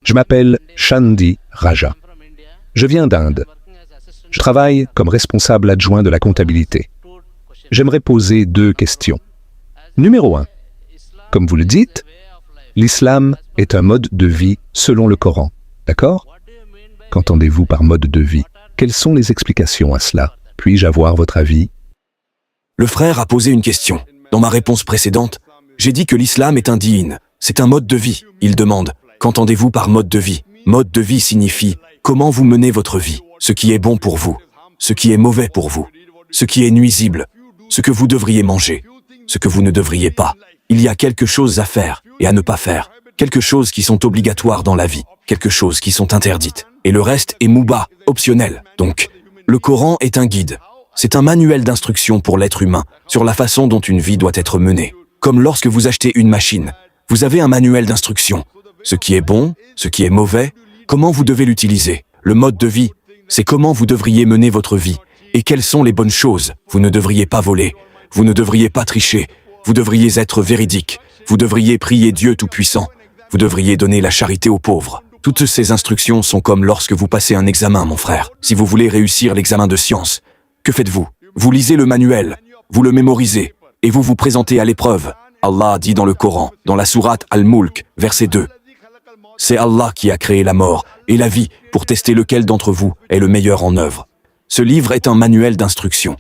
Je m'appelle Shandi Raja. Je viens d'Inde. Je travaille comme responsable adjoint de la comptabilité. J'aimerais poser 2 questions. Numéro 1. Comme vous le dites, l'islam est un mode de vie selon le Coran. D'accord? Qu'entendez-vous par mode de vie? Quelles sont les explications à cela? Puis-je avoir votre avis? Le frère a posé une question. Dans ma réponse précédente, j'ai dit que l'islam est un dîn, c'est un mode de vie. Il demande, qu'entendez-vous par mode de vie? Mode de vie signifie comment vous menez votre vie, ce qui est bon pour vous, ce qui est mauvais pour vous, ce qui est nuisible, ce que vous devriez manger, ce que vous ne devriez pas. Il y a quelque chose à faire et à ne pas faire, quelque chose qui sont obligatoires dans la vie, quelque chose qui sont interdites, et le reste est mouba, optionnel. Donc, le Coran est un guide. C'est un manuel d'instruction pour l'être humain sur la façon dont une vie doit être menée. Comme lorsque vous achetez une machine, vous avez un manuel d'instruction. Ce qui est bon, ce qui est mauvais, comment vous devez l'utiliser. Le mode de vie, c'est comment vous devriez mener votre vie et quelles sont les bonnes choses. Vous ne devriez pas voler, vous ne devriez pas tricher, vous devriez être véridique, vous devriez prier Dieu Tout-Puissant, vous devriez donner la charité aux pauvres. Toutes ces instructions sont comme lorsque vous passez un examen, mon frère. Si vous voulez réussir l'examen de science, que faites-vous? Vous lisez le manuel, vous le mémorisez, et vous vous présentez à l'épreuve. Allah dit dans le Coran, dans la sourate Al-Mulk, verset 2. C'est Allah qui a créé la mort et la vie pour tester lequel d'entre vous est le meilleur en œuvre. Ce livre est un manuel d'instruction.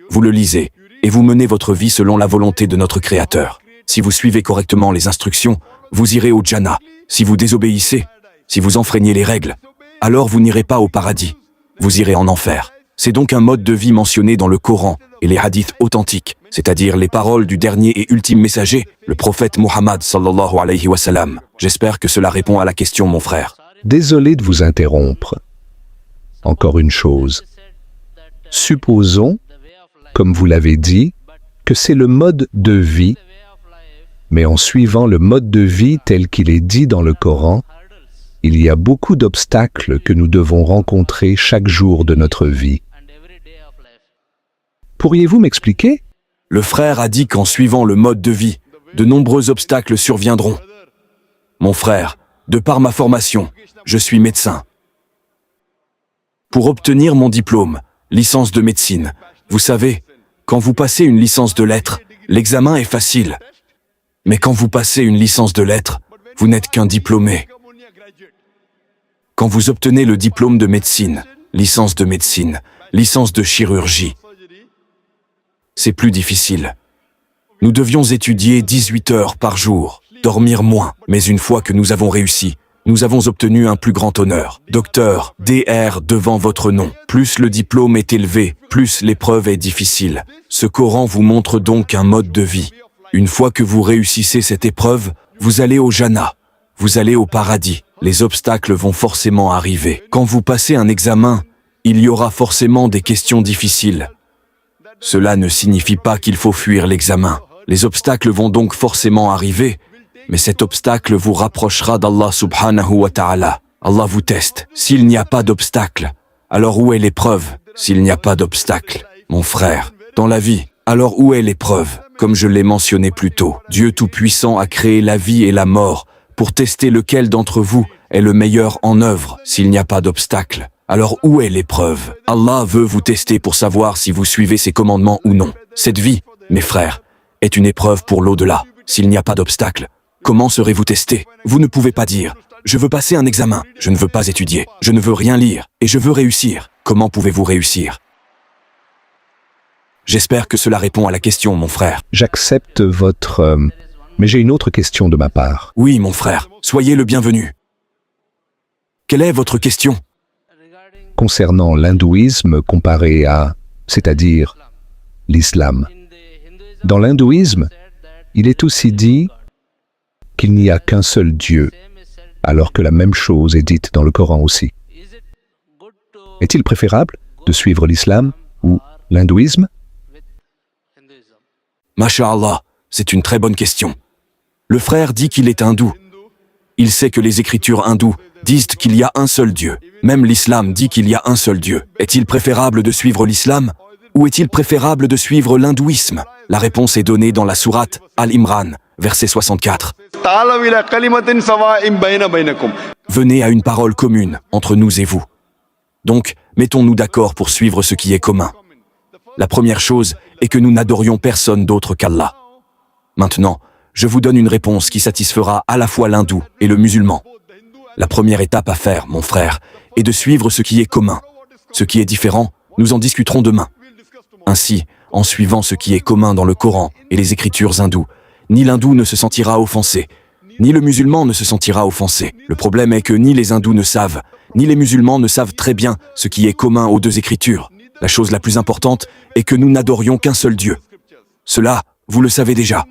Vous le lisez, et vous menez votre vie selon la volonté de notre Créateur. Si vous suivez correctement les instructions, vous irez au Jannah. Si vous désobéissez, si vous enfreignez les règles, alors vous n'irez pas au paradis. Vous irez en enfer. C'est donc un mode de vie mentionné dans le Coran et les hadiths authentiques, c'est-à-dire les paroles du dernier et ultime messager, le prophète Muhammad sallallahu alayhi wa sallam. J'espère que cela répond à la question, mon frère. Désolé de vous interrompre. Encore une chose. Supposons, comme vous l'avez dit, que c'est le mode de vie, mais en suivant le mode de vie tel qu'il est dit dans le Coran, il y a beaucoup d'obstacles que nous devons rencontrer chaque jour de notre vie. Pourriez-vous m'expliquer? Le frère a dit qu'en suivant le mode de vie, de nombreux obstacles surviendront. Mon frère, de par ma formation, je suis médecin. Pour obtenir mon diplôme, licence de médecine, vous savez, quand vous passez une licence de lettres, l'examen est facile. Mais quand vous passez une licence de lettres, vous n'êtes qu'un diplômé. Quand vous obtenez le diplôme de médecine, licence de chirurgie, c'est plus difficile. Nous devions étudier 18 heures par jour, dormir moins. Mais une fois que nous avons réussi, nous avons obtenu un plus grand honneur. Docteur, DR devant votre nom. Plus le diplôme est élevé, plus l'épreuve est difficile. Ce Coran vous montre donc un mode de vie. Une fois que vous réussissez cette épreuve, vous allez au Jannah, vous allez au paradis. Les obstacles vont forcément arriver. Quand vous passez un examen, il y aura forcément des questions difficiles. Cela ne signifie pas qu'il faut fuir l'examen. Les obstacles vont donc forcément arriver, mais cet obstacle vous rapprochera d'Allah subhanahu wa ta'ala. Allah vous teste. S'il n'y a pas d'obstacle, alors où est l'épreuve? S'il n'y a pas d'obstacle, mon frère, dans la vie, alors où est l'épreuve? Comme je l'ai mentionné plus tôt, Dieu Tout-Puissant a créé la vie et la mort pour tester lequel d'entre vous est le meilleur en œuvre. S'il n'y a pas d'obstacle, alors où est l'épreuve? Allah veut vous tester pour savoir si vous suivez ses commandements ou non. Cette vie, mes frères, est une épreuve pour l'au-delà. S'il n'y a pas d'obstacle, comment serez-vous testé? Vous ne pouvez pas dire « Je veux passer un examen, je ne veux pas étudier, je ne veux rien lire, et je veux réussir ». Comment pouvez-vous réussir? J'espère que cela répond à la question, mon frère. J'accepte votre... Mais j'ai une autre question de ma part. Oui, mon frère, soyez le bienvenu. Quelle est votre question? Concernant l'hindouisme comparé à, c'est-à-dire l'islam. Dans l'hindouisme, il est aussi dit qu'il n'y a qu'un seul Dieu, alors que la même chose est dite dans le Coran aussi. Est-il préférable de suivre l'islam ou l'hindouisme? Masha'Allah, c'est une très bonne question. Le frère dit qu'il est hindou. Il sait que les écritures hindoues disent qu'il y a un seul Dieu. Même l'islam dit qu'il y a un seul Dieu. Est-il préférable de suivre l'islam ou est-il préférable de suivre l'hindouisme? La réponse est donnée dans la sourate Al-Imran, verset 64. Venez à une parole commune entre nous et vous. Donc, mettons-nous d'accord pour suivre ce qui est commun. La première chose est que nous n'adorions personne d'autre qu'Allah. Maintenant, je vous donne une réponse qui satisfera à la fois l'hindou et le musulman. La première étape à faire, mon frère, est de suivre ce qui est commun. Ce qui est différent, nous en discuterons demain. Ainsi, en suivant ce qui est commun dans le Coran et les écritures hindoues, ni l'hindou ne se sentira offensé, ni le musulman ne se sentira offensé. Le problème est que ni les hindous ne savent, ni les musulmans ne savent très bien ce qui est commun aux deux écritures. La chose la plus importante est que nous n'adorions qu'un seul Dieu. Cela, vous le savez déjà.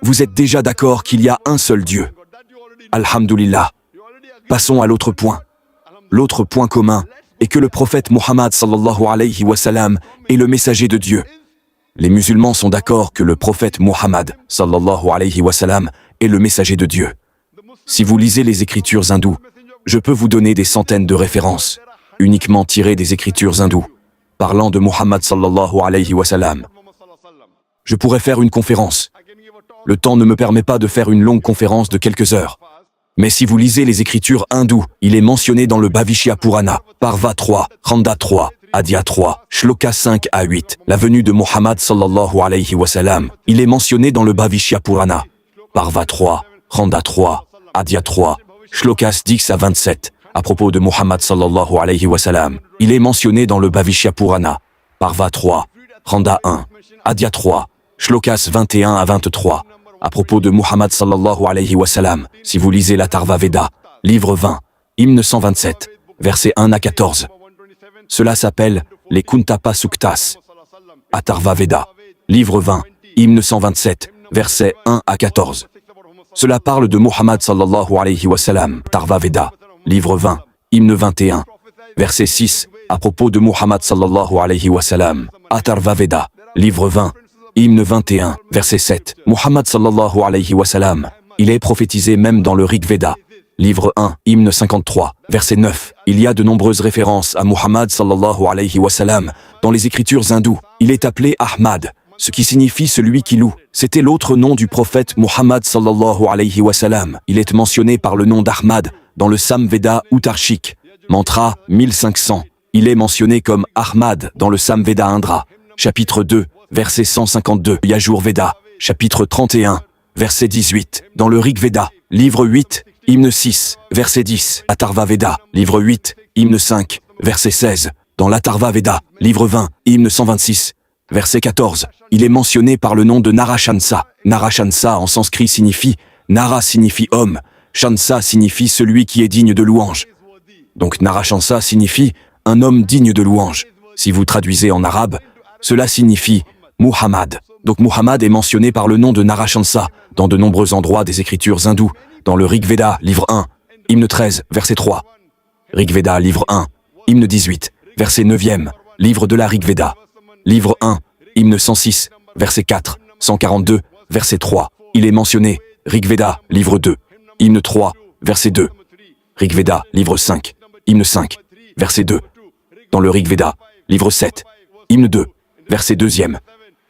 Vous êtes déjà d'accord qu'il y a un seul Dieu. Alhamdulillah. Passons à l'autre point. L'autre point commun est que le prophète Muhammad sallallahu alayhi wa sallam est le messager de Dieu. Les musulmans sont d'accord que le prophète Muhammad sallallahu alayhi wa sallam est le messager de Dieu. Si vous lisez les écritures hindoues, je peux vous donner des centaines de références, uniquement tirées des écritures hindoues, parlant de Muhammad sallallahu alayhi wa sallam. Je pourrais faire une conférence. Le temps ne me permet pas de faire une longue conférence de quelques heures. Mais si vous lisez les écritures hindoues, il est mentionné dans le Bhavishya Purana, Parva 3, Khanda 3, Adya 3, Shloka 5 à 8, la venue de Muhammad sallallahu alayhi wa sallam. Il est mentionné dans le Bhavishya Purana, Parva 3, Khanda 3, Adya 3, Shlokas 10 à 27, à propos de Muhammad sallallahu alayhi wa sallam. Il est mentionné dans le Bhavishya Purana, Parva 3, Khanda 1, Adya 3, Shlokas 21 à 23, à propos de Muhammad sallallahu alayhi wa sallam. Si vous lisez la Atharva Veda, livre 20, hymne 127, versets 1 à 14. Cela s'appelle les Kuntapa Suktas. Atharva Veda, livre 20, hymne 127, versets 1 à 14. Cela parle de Muhammad sallallahu alayhi wa sallam. Atharva Veda, livre 20, hymne 21, verset 6, à propos de Muhammad sallallahu alayhi wa sallam. Atharva Veda, livre 20, hymne 21, verset 7. Muhammad sallallahu alayhi wa sallam. Il est prophétisé même dans le Rig Veda. Livre 1, hymne 53, verset 9. Il y a de nombreuses références à Muhammad sallallahu alayhi wa sallam dans les écritures hindoues. Il est appelé Ahmad, ce qui signifie celui qui loue. C'était l'autre nom du prophète Muhammad sallallahu alayhi wa sallam. Il est mentionné par le nom d'Ahmad dans le Sam Veda Uttarshik, mantra 1500. Il est mentionné comme Ahmad dans le Sam Veda Indra, chapitre 2, verset 152, Yajur Veda, chapitre 31, verset 18, dans le Rig Veda, livre 8, hymne 6, verset 10, Atharva Veda, livre 8, hymne 5, verset 16, dans l'Atharva Veda, livre 20, hymne 126, verset 14, il est mentionné par le nom de Narashansa. Narashansa en sanskrit signifie, Nara signifie homme, Shansa signifie celui qui est digne de louange. Donc Narashansa signifie un homme digne de louange. Si vous traduisez en arabe, cela signifie Muhammad. Donc Muhammad est mentionné par le nom de Narashansa dans de nombreux endroits des écritures hindoues, dans le Rig Veda, livre 1, hymne 13, verset 3. Rig Veda, livre 1, hymne 18, verset 9e, livre de la Rig Veda. Livre 1, hymne 106, verset 4, 142, verset 3. Il est mentionné, Rig Veda, livre 2, hymne 3, verset 2. Rig Veda, livre 5, hymne 5, verset 2. Dans le Rig Veda, livre 7, hymne 2, verset 2e.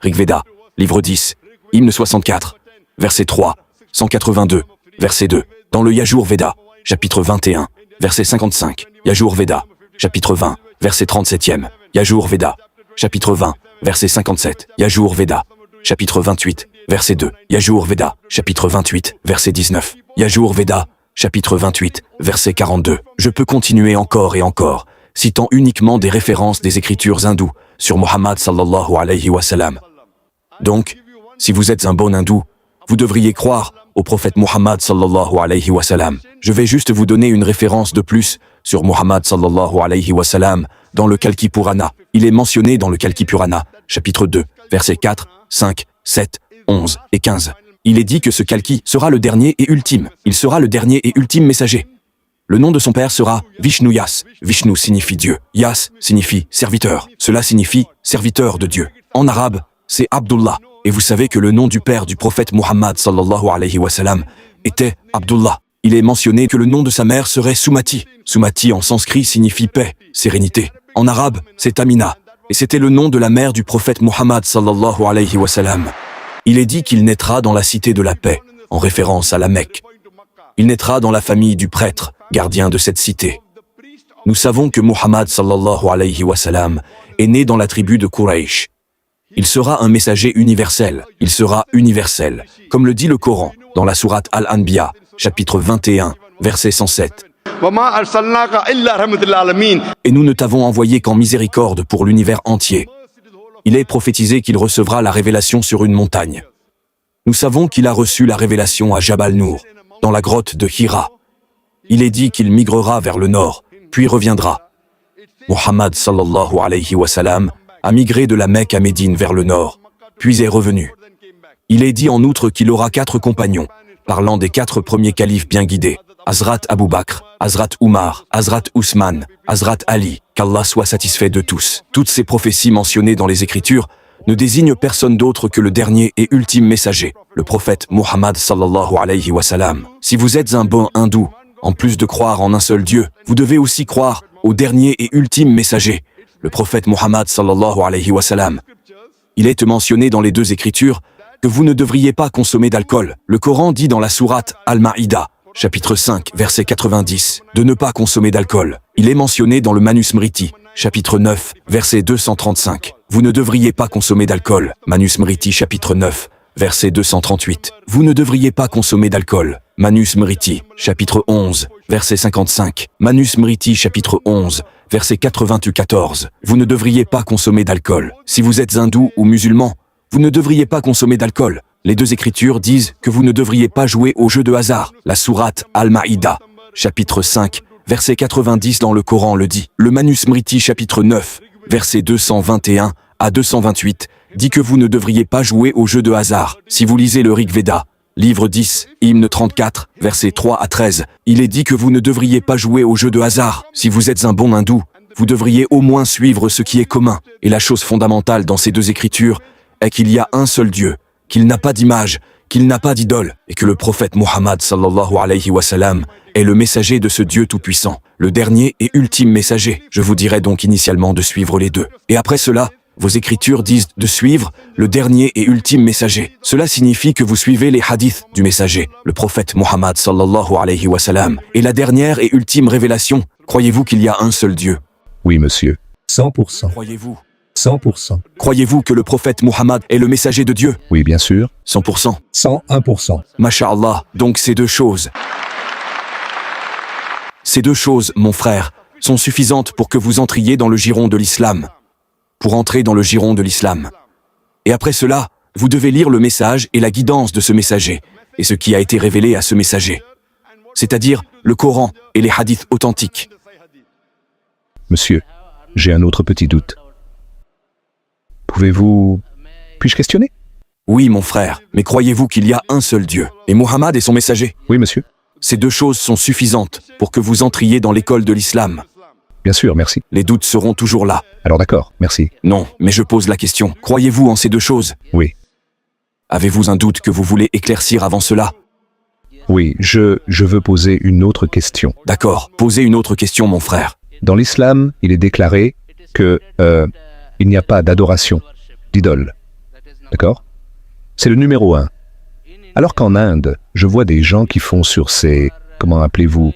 Rig Veda, livre 10, hymne 64, verset 3, 182, verset 2. Dans le Yajur Veda, chapitre 21, verset 55. Yajur Veda, chapitre 20, verset 37e. Yajur Veda, chapitre 20, verset 57. Yajur Veda, chapitre 28, verset 2. Yajur Veda, chapitre 28, verset 19. Yajur Veda, chapitre 28, verset 42. Je peux continuer encore et encore, citant uniquement des références des écritures hindoues sur Muhammad sallallahu alayhi wa sallam. Donc, si vous êtes un bon hindou, vous devriez croire au prophète Muhammad sallallahu alayhi wa sallam. Je vais juste vous donner une référence de plus sur Muhammad sallallahu alayhi wa sallam dans le Kalki Purana. Il est mentionné dans le Kalki Purana, chapitre 2, versets 4, 5, 7, 11 et 15. Il est dit que ce Kalki sera le dernier et ultime. Il sera le dernier et ultime messager. Le nom de son père sera Vishnu Yas. Vishnu signifie Dieu. Yas signifie serviteur. Cela signifie serviteur de Dieu. En arabe, c'est Abdullah. Et vous savez que le nom du père du prophète Muhammad sallallahu alayhi wa sallam était Abdullah. Il est mentionné que le nom de sa mère serait Sumati. Sumati en sanskrit signifie paix, sérénité. En arabe, c'est Amina. Et c'était le nom de la mère du prophète Muhammad sallallahu alayhi wa sallam. Il est dit qu'il naîtra dans la cité de la paix, en référence à la Mecque. Il naîtra dans la famille du prêtre, gardien de cette cité. Nous savons que Muhammad sallallahu alayhi wa sallam est né dans la tribu de Quraysh. Il sera un messager universel. Il sera universel, comme le dit le Coran, dans la sourate Al-Anbiya, chapitre 21, verset 107. Et nous ne t'avons envoyé qu'en miséricorde pour l'univers entier. Il est prophétisé qu'il recevra la révélation sur une montagne. Nous savons qu'il a reçu la révélation à Jabal Nour, dans la grotte de Hira. Il est dit qu'il migrera vers le nord, puis reviendra. Muhammad sallallahu alayhi wa sallam a migré de la Mecque à Médine vers le nord, puis est revenu. Il est dit en outre qu'il aura 4 compagnons, parlant des 4 premiers califes bien guidés, Hazrat Abu Bakr, Hazrat Umar, Hazrat Ousmane, Hazrat Ali, qu'Allah soit satisfait de tous. Toutes ces prophéties mentionnées dans les Écritures ne désignent personne d'autre que le dernier et ultime messager, le prophète Muhammad sallallahu alayhi wa sallam. Si vous êtes un bon hindou, en plus de croire en un seul Dieu, vous devez aussi croire au dernier et ultime messager, le prophète Muhammad sallallahu alayhi wa sallam. Il est mentionné dans les 2 Écritures que vous ne devriez pas consommer d'alcool. Le Coran dit dans la sourate Al-Ma'ida, chapitre 5, verset 90, de ne pas consommer d'alcool. Il est mentionné dans le Manus Smriti, chapitre 9, verset 235. Vous ne devriez pas consommer d'alcool. Manus Smriti, chapitre 9, verset 238. Vous ne devriez pas consommer d'alcool. Manus Smriti, chapitre 11, verset 55. Manus Smriti, chapitre 11, verset 94. Vous ne devriez pas consommer d'alcool. Si vous êtes hindou ou musulman, vous ne devriez pas consommer d'alcool. Les 2 Écritures disent que vous ne devriez pas jouer aux jeux de hasard. La sourate Al-Ma'ida, chapitre 5, verset 90 dans le Coran le dit. Le Manus Smriti, chapitre 9, verset 221 à 228, dit que vous ne devriez pas jouer aux jeux de hasard. Si vous lisez le Rig Veda, livre 10, hymne 34, versets 3 à 13, il est dit que vous ne devriez pas jouer aux jeux de hasard. Si vous êtes un bon hindou, vous devriez au moins suivre ce qui est commun. Et la chose fondamentale dans ces 2 Écritures est qu'il y a un seul Dieu, qu'il n'a pas d'image, qu'il n'a pas d'idole, et que le prophète Muhammad sallallahu alayhi wa sallam est le messager de ce Dieu tout-puissant, le dernier et ultime messager. Je vous dirais donc initialement de suivre les 2. Et après cela, vos Écritures disent de suivre le dernier et ultime messager. Cela signifie que vous suivez les hadiths du messager, le prophète Muhammad sallallahu alayhi wa sallam. Et la dernière et ultime révélation, croyez-vous qu'il y a un seul Dieu? Oui, monsieur. 100%. Croyez-vous? 100%. Croyez-vous que le prophète Muhammad est le messager de Dieu? Oui, bien sûr. 100%. 101%. Masha'Allah, donc ces 2 choses. Ces 2 choses, mon frère, sont suffisantes pour que vous entriez dans le giron de l'islam. Pour entrer dans le giron de l'islam. Et après cela, vous devez lire le message et la guidance de ce messager, et ce qui a été révélé à ce messager. C'est-à-dire le Coran et les hadiths authentiques. Monsieur, j'ai un autre petit doute. Puis-je questionner? Oui, mon frère, mais croyez-vous qu'il y a un seul Dieu, et Muhammad est son messager? Oui, monsieur. Ces 2 choses sont suffisantes pour que vous entriez dans l'école de l'islam. Bien sûr, merci. Les doutes seront toujours là. Alors d'accord, merci. Non, mais je pose la question. Croyez-vous en ces 2 choses? Oui. Avez-vous un doute que vous voulez éclaircir avant cela? Oui, je veux poser une autre question. D'accord, posez une autre question, mon frère. Dans l'islam, il est déclaré que il n'y a pas d'adoration, d'idole. D'accord? C'est le numéro 1. Alors qu'en Inde, je vois des gens qui font sur ces, comment appelez-vous,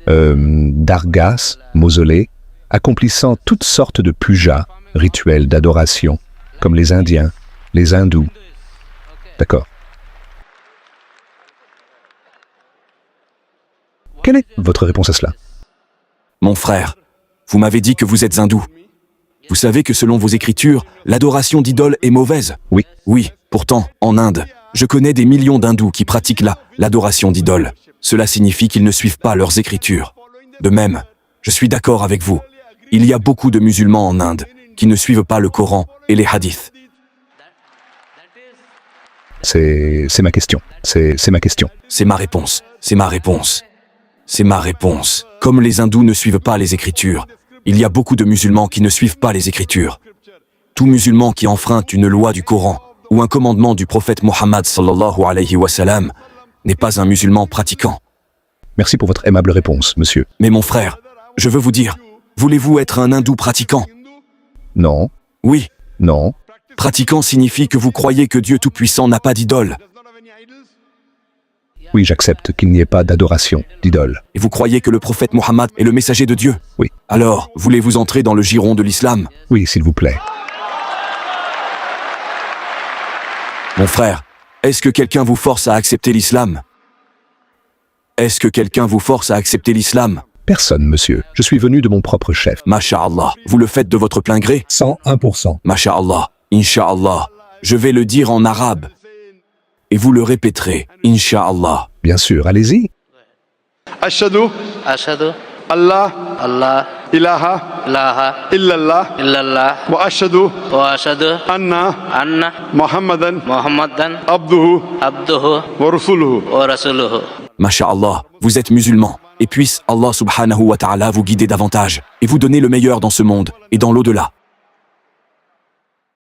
dargas, mausolées, accomplissant toutes sortes de pujas, rituels d'adoration, comme les Indiens, les hindous. D'accord. Quelle est votre réponse à cela? Mon frère, vous m'avez dit que vous êtes hindou. Vous savez que selon vos écritures, l'adoration d'idoles est mauvaise? Oui. Oui, pourtant, en Inde, je connais des millions d'hindous qui pratiquent l'adoration d'idoles. Cela signifie qu'ils ne suivent pas leurs écritures. De même, je suis d'accord avec vous. Il y a beaucoup de musulmans en Inde qui ne suivent pas le Coran et les hadiths. C'est ma question. C'est ma question. C'est ma réponse. C'est ma réponse. C'est ma réponse. Comme les hindous ne suivent pas les écritures, il y a beaucoup de musulmans qui ne suivent pas les écritures. Tout musulman qui enfreint une loi du Coran ou un commandement du prophète Muhammad sallallahu alayhi wa sallam n'est pas un musulman pratiquant. Merci pour votre aimable réponse, monsieur. Mais mon frère, je veux vous dire, voulez-vous être un hindou pratiquant? Non, Oui. Non. Pratiquant signifie que vous croyez que Dieu Tout-Puissant n'a pas d'idole. Oui, j'accepte qu'il n'y ait pas d'adoration, d'idole. Et vous croyez que le prophète Mohammed est le messager de Dieu. Oui. Alors, voulez-vous entrer dans le giron de l'islam? Oui, s'il vous plaît. Mon frère, est-ce que quelqu'un vous force à accepter l'islam? Est-ce que quelqu'un vous force à accepter l'islam? Personne, monsieur. Je suis venu de mon propre chef. Masha'Allah, vous le faites de votre plein gré? 101%. Masha'Allah, Inch'Allah. Je vais le dire en arabe. Et vous le répéterez, Inch'Allah. Bien sûr, allez-y. أشهد أشهد الله الله إله إله إلا الله إلا الله وأشهد وأشهد أن أن محمدا محمدا عبده عبده ورسوله. ورسوله. Masha'Allah, vous êtes musulman. Et puisse Allah subhanahu wa ta'ala vous guider davantage et vous donner le meilleur dans ce monde et dans l'au-delà.